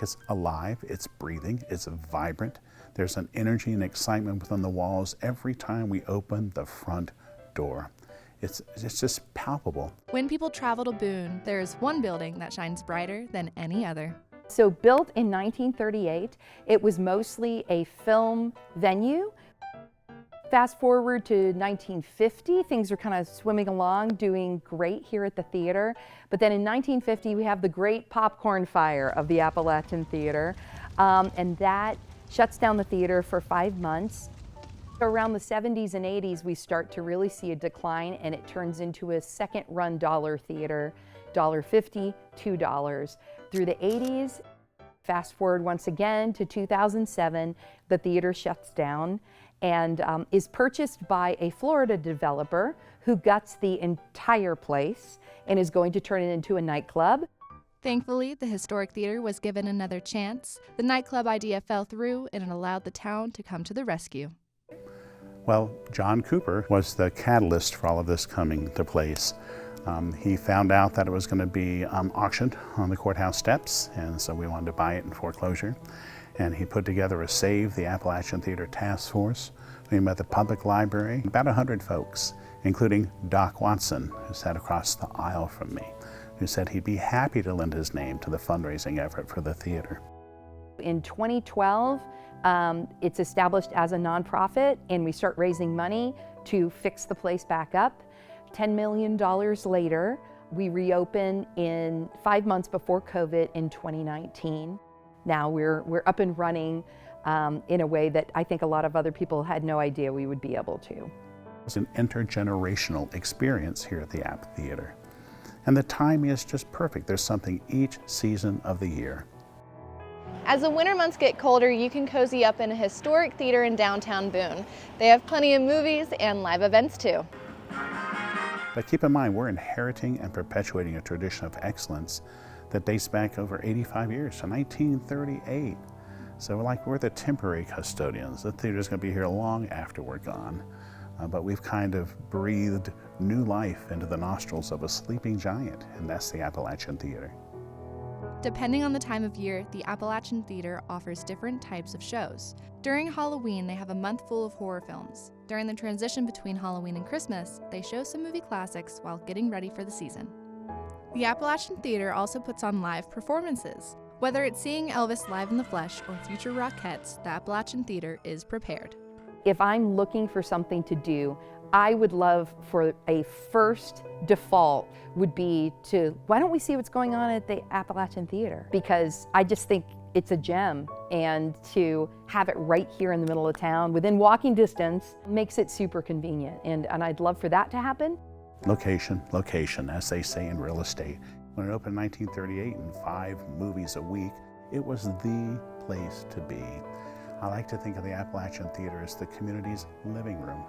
It's alive, it's breathing, it's vibrant. There's an energy and excitement within the walls every time we open the front door. It's just palpable. When people travel to Boone, there is one building that shines brighter than any other. So built in 1938, it was mostly a film venue. Fast forward to 1950, things are kind of swimming along, doing great here at the theater. But then in 1950, we have the great popcorn fire of the Appalachian Theatre, and that shuts down the theater for 5 months. Around the 70s and 80s, we start to really see a decline, and it turns into a second-run dollar theater, $1.50, $2. Through the 80s, fast forward once again to 2007, the theater shuts down and is purchased by a Florida developer who guts the entire place and is going to turn it into a nightclub. Thankfully, the historic theater was given another chance. The nightclub idea fell through, and it allowed the town to come to the rescue. Well, John Cooper was the catalyst for all of this coming to place. He found out that it was going to be auctioned on the courthouse steps, and so we wanted to buy it in foreclosure. And he put together a Save the Appalachian Theatre task force. We met the public library, about 100 folks, including Doc Watson, who sat across the aisle from me, who said he'd be happy to lend his name to the fundraising effort for the theater. In 2012, it's established as a nonprofit, and we start raising money to fix the place back up. $10 million later, we reopen in 5 months before COVID in 2019. Now we're up and running in a way that I think a lot of other people had no idea we would be able to. It's an intergenerational experience here at the App Theater. And the timing is just perfect. There's something each season of the year. As the winter months get colder, you can cozy up in a historic theater in downtown Boone. They have plenty of movies and live events too. But keep in mind, we're inheriting and perpetuating a tradition of excellence that dates back over 85 years to 1938. So we're the temporary custodians. The theater's going to be here long after we're gone. But we've kind of breathed new life into the nostrils of a sleeping giant, and that's the Appalachian Theater. Depending on the time of year, the Appalachian Theater offers different types of shows. During Halloween, they have a month full of horror films. During the transition between Halloween and Christmas, they show some movie classics while getting ready for the season. The Appalachian Theater also puts on live performances. Whether it's seeing Elvis live in the flesh or future Rockettes, the Appalachian Theater is prepared. If I'm looking for something to do, I would love for a first default would be to, why don't we see what's going on at the Appalachian Theater? Because I just think it's a gem, and to have it right here in the middle of town, within walking distance, makes it super convenient, and I'd love for that to happen. Location, location, as they say in real estate. When it opened in 1938 and 5 movies a week, it was the place to be. I like to think of the Appalachian Theater as the community's living room.